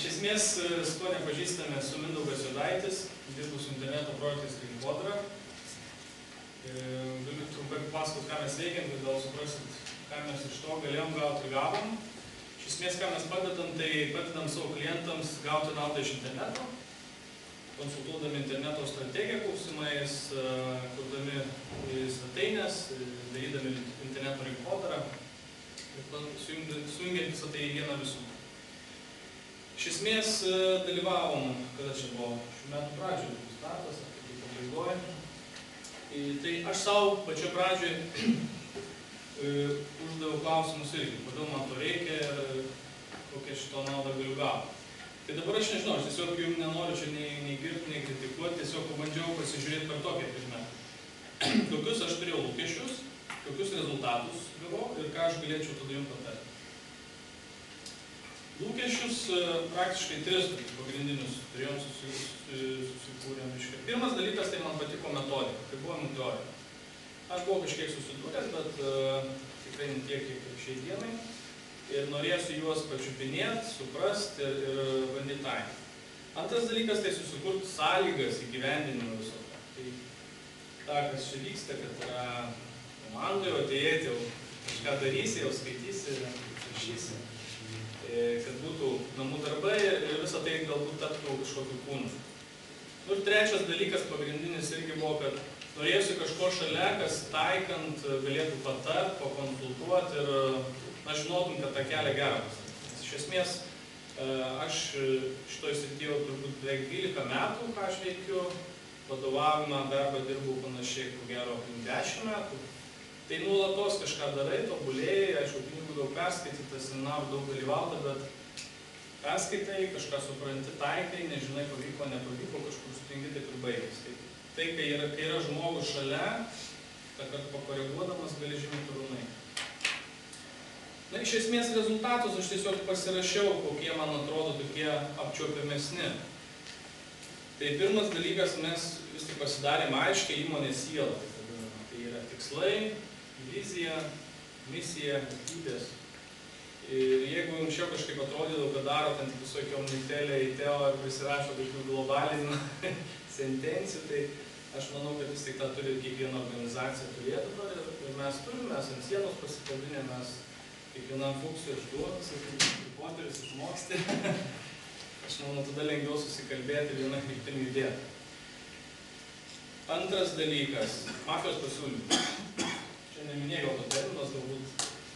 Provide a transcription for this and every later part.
Iš esmės, su to nepažįstame, su Mindaugas Jodaitis, dirbu su interneto projektais Rinkodara. Galiu trumpai pasakoti, ką mes veikiam, kad gal suprasit, ką mes iš to galėjom gauti ir gavom. Iš esmės, ką mes padedam, tai padedam savo klientams gauti naudą iš interneto, konsultuodami interneto strategiją klausimais, kurdami svetainės, darydami interneto rinkodarą ir sujungiant visą tai į vieną visumą. Iš esmės dalyvavom, kada čia buvo šių metų pradžioje, startas, ar kaip pabaigoje. Tai aš savo pačio pradžioje uždaviau klausimus irgi, kodėl man to reikia ir kokią šito naudą galiu gauti. Tai dabar aš nežinau, aš tiesiog jums nenoriu čia nei girti, nei kritikuoti, tiesiog pabandžiau pasižiūrėti per tokią prizmę. Kokius aš turėjau lūkesčius, kokius rezultatus gavau ir ką aš galėčiau tada jums patarti. Lūkesčius praktiškai tris pagrindinius turėjom susikūrėm. Pirmas dalykas, tai man patiko metodika, tai buvo teorija. Aš buvau kažkiek susidūręs, bet tikrai ne tiek, kiek šiai dienai. Ir norėsiu juos pačiupinėti, suprasti ir bandyti taikyti. Antras dalykas, tai susikurti sąlygas įgyvendinimo viso to. Tai ta, kas čia vyksta, kad yra komandoje, atėjėti jau kažką darysi, jau skaitysi, rašysi. Kad būtų namų darbai ir visą tai galbūt taptų kažkokiu kūnu. Ir trečias dalykas pagrindinis irgi buvo, kad norėsiu kažko šalia, kas taikant galėtų patart, pakonsultuoti ir žinotum, kad tą kelią gerą pasakyti. Iš esmės, aš šitoj srityje turbūt beveik 12 metų, ką aš veikiu, vadovavimą darbą dirbau panašiai, ko gero, 10 metų. Tai nuolatos kažką darai, tobulėjai, aišku, pinigų daug perskaityti, seminarų daug dalyvauti, bet perskaitai, kažką supranti, taikai, nežinai, pavyko, nepavyko, kažkur sutingi, taip ir baigės. Tai, kai yra žmogus šalia, tą kartą pakoreguodamas gali žymiai turunai. Na, iš esmės rezultatus aš tiesiog pasirašiau, kokie man atrodo tokie apčiuopiamesni. Tai pirmas dalykas, mes vis tik pasidarėm aiškiai įmonės sielą. Tai yra tikslai, vizija, misija, vertybės. Ir jeigu anksčiau kažkaip atrodydavo, kad daro ten tik visokiom nitelė į teo ir prisirašo tokių globalinių sentencijų, tai aš manau, kad vis tik tą turi kiekviena organizacija turėtų. Ir mes turime, mes ant sienos pasikabinę, mes kiekvienam fuksui išduodas, ir poterius išmoksti. Aš manau, tada lengviau susikalbėti vieną kryptimį judėti. Antras dalykas – mafijos pasiūlymai. Čia neminėjau to terminos, galbūt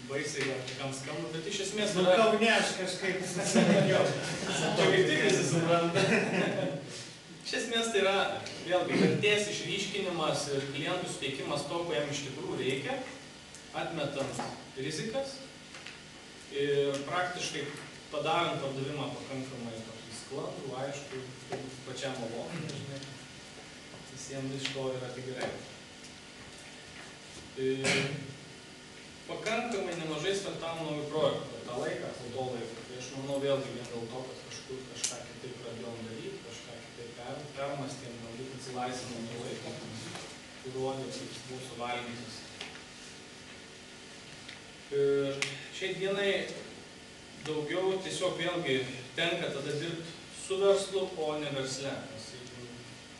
baisiai kam skamba, bet iš esmės yra... Kauneš kažkaip susisakiau. Čia kaip tik visi supranta. Iš esmės tai yra, vėlgi, vertės išryškinimas ir klientų suteikimas to, ko jam iš tikrųjų reikia, atmetant rizikas ir praktiškai padarant pardavimą pakankamai sklandų, aišku, pačiam malonų, žinai. Visiems iš to yra tik gerai. Pakankamai nemažai startavom naujų projektų per tą laiką, po to laiką. Tai aš manau vėlgi vien dėl to, kad kažkur kažką kitaip pradėjom daryti, kažką kitaip permastėm, galbūt atsilaisvinom nuo laiko, įrodė, kaip mūsų valgytis. Šiai dienai daugiau tiesiog vėlgi tenka tada dirbti su verslu, o ne versle.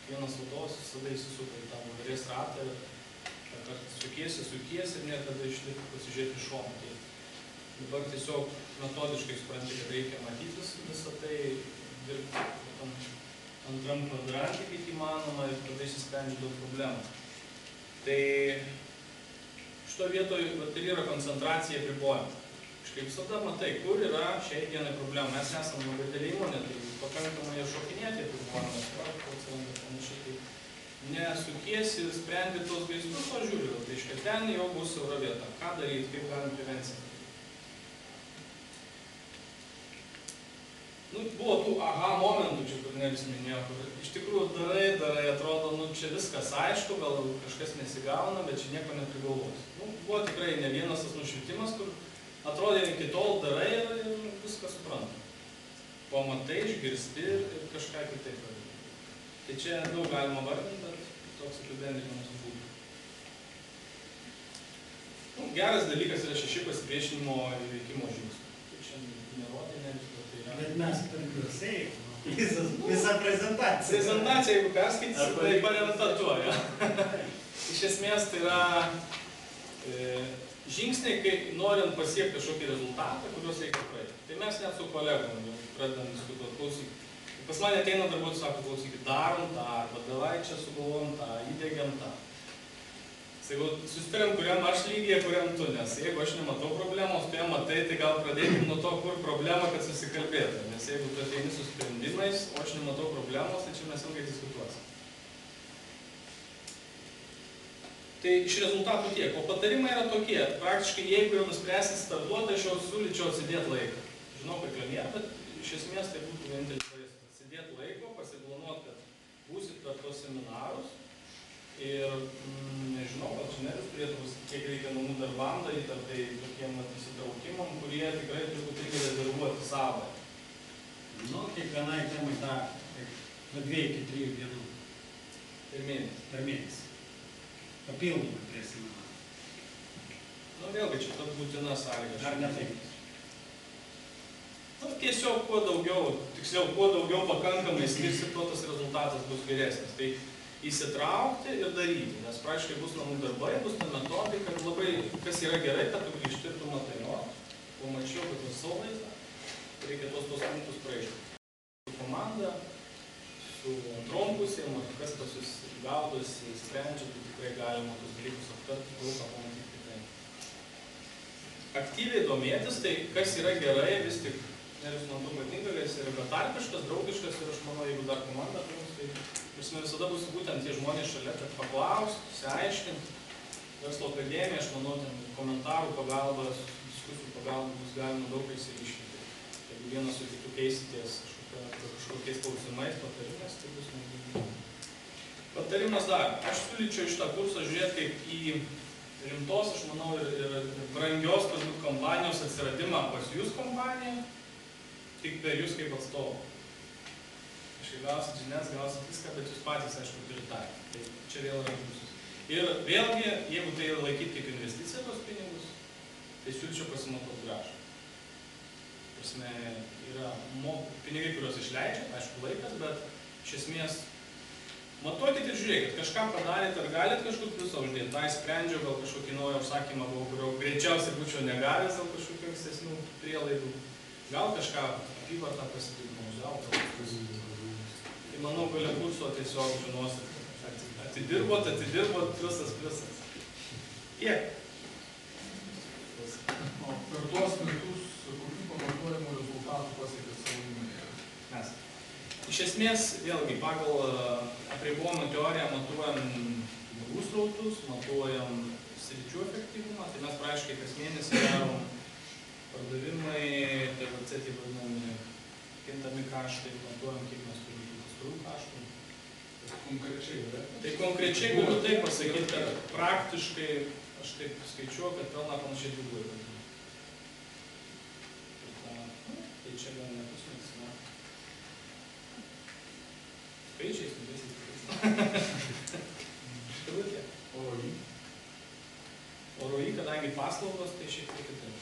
Vienas vadovas visada įsisuka į tą nugarės ratą ir sukiesi ir niekada išlipti pasižiūrėti iš šono. Tai dabar tiesiog metodiškai supranti, kad reikia matytis visą tai, dirbti antram kvadrantį, kaip įmanoma, ir tada išsisprendžia daug problemų. Tai šito vietoje ir yra koncentracija apribojama. Kaip visada matai, kur yra šiai dienai problema. Mes esame labai didelė įmonė, tai pakankamai ir šokinėti apribojamas projektų atsiranda panašiai. Tai nesukiesi ir sprendi tos gaisrus, o žiūriu, tai iš kad ten jau bus siaura vieta. Ką daryti, kaip galim prevenciją? Buvo tų aha momentų, čia kur Nelis minėjo, kur iš tikrųjų darai, atrodo, čia viskas aišku, gal kažkas nesigauna, bet čia nieko neprigalvos. Buvo tikrai ne vienas tas nušvitimas, kur atrodė iki tol darai ir viską supranta. Pamatai, išgirsti ir kažką kitaip daryti. Tai čia daug galima vardinti, bet toks apibendrinimas būtų. Geras dalykas yra 6 pasipriešinimo įveikimo žingsnių. Tai čia čia nerodė, ne viską tai yra. Bet mes turim juosai, visą prezentaciją. Prezentacija, jeigu perskaitysi, tai paremta tuo, ja. Iš esmės tai yra žingsniai, kai norint pasiekti kažkokį rezultatą, kuriuos reikia praeiti. Tai mes net su kolegom pradedam diskutuoti, klausykit. Pas mane ateina darbuotojai, sako, klausykit, darom tą, arba davai čia sugalvom tą, įdėgiam tą. Jeigu susitariam, kuriam aš lygiai, kuriam tu, nes jeigu aš nematau problemos, tu ją matai, tai gal pradėkim nuo to, kur problema, kad susikalbėtų. Nes jeigu tu ateini su sprendimais, o aš nematau problemos, tai čia mes ilgai diskutuosim. Tai iš rezultatų tiek. O patarimai yra tokie. Praktiškai, jeigu jau nuspręsit startuoti, aš jau siūlyčiau atsidėti laiką. Žinau, kad jo nėra, bet iš esmės tai būtų vienintelis variantas. Atsidėti laiko, pasiplanuoti, kad būsit per tos seminarus. Ir nežinau, gal čia neris turėtų pasakyti, kiek reikia namų darbam daryti, ar tai tokiem įsitraukimam, kurie tikrai turbūt reikia rezervuoti savo. Nu, kiekvienai temai dar nuo 2 iki 3 dienų. Per mėnesį. Per mėnesį. Papildomai prie seminarų. Nu, vėlgi, čia tokia būtina sąlyga. Ar ne taip? Nu, tiesiog kuo daugiau, tiksliau, kuo daugiau pakankamai skirsi, tuo tas rezultatas bus geresnis. Tai įsitraukti ir daryti, nes praktiškai bus namų darbai, bus ta metodika, labai, kas yra gerai, kad tu grįžti ir tu matai, pamačiau, kad tu savo vaizdą, reikia tos punktus praeiti. Su komanda, su antrom pusėm, kas pas jūs gaudosi, sprendžia, tai tikrai galima tos dalykus aptarti, daug ką pamatyti tikrai. Aktyviai domėtis, tai kas yra gerai, vis tik, nes man to patinka, kad jis yra betarpiškas, draugiškas ir aš manau, jeigu dar komanda priims, tai visada bus būtent tie žmonės šalia, kad paklausti, išsiaiškinti. Verslo akademija, aš manau, ten komentarų pagalba, diskusijų pagalba bus galima daug įsiriškinti. Jeigu vienas su kitu keisitės kažkokiais klausimais, patarimais, tai bus naudinga. Patarimas dar. Aš siūlyčiau šitą kursą žiūrėti kaip į rimtos, aš manau, ir brangios turbūt kompanijos atsiradimą pas jūs kompaniją, tik per jūs kaip atstovą. Kai gausit žinias, gausit viską, bet jūs patys, aišku, turite taikyti. Tai čia vėl yra pliusas. Ir vėlgi, jeigu tai laikyti kaip investiciją tos pinigus, tai siūlyčiau pasimatuoti grąžą. Prasme, yra pinigai, kuriuos išleidžia, aišku, laikas, bet iš esmės matuokit ir žiūrėkit, kažką padarėt, ar galit kažkur pliusą uždėti. Tai sprendžiau, gal kažkokį naują užsakymą, kurio greičiausiai būčiau negavęs, gal kažkokių ankstesnių prielaidų. Gal kažką apyvartą pasidirbau, Tai manau, galia kurso tiesiog žinosit, atidirbot, pliusas. Kiek? O per tuos metus, kokių pamatuojamų rezultatų pasiekėt savo įmonėje? Mes. Iš esmės, vėlgi, pagal apribojimo teoriją matuojam pinigų srautus, matuojam sričių efektyvumą, tai mes praktiškai kas mėnesį darom pardavimai, TVC, tai vadinami kintami kaštai, matuojam, kiek mes turime pastarų kaštų. Konkrečiai, ne? Tai konkrečiai galiu taip pasakyti, kad praktiškai aš taip skaičiuoju, kad pelną panašiai dvigubai. Tai čia gal nepusmės, ne? Skaičiais, nebėsit. Štai tiek. OROI? OROI, kadangi paslaugos, tai šiek tiek kitaip.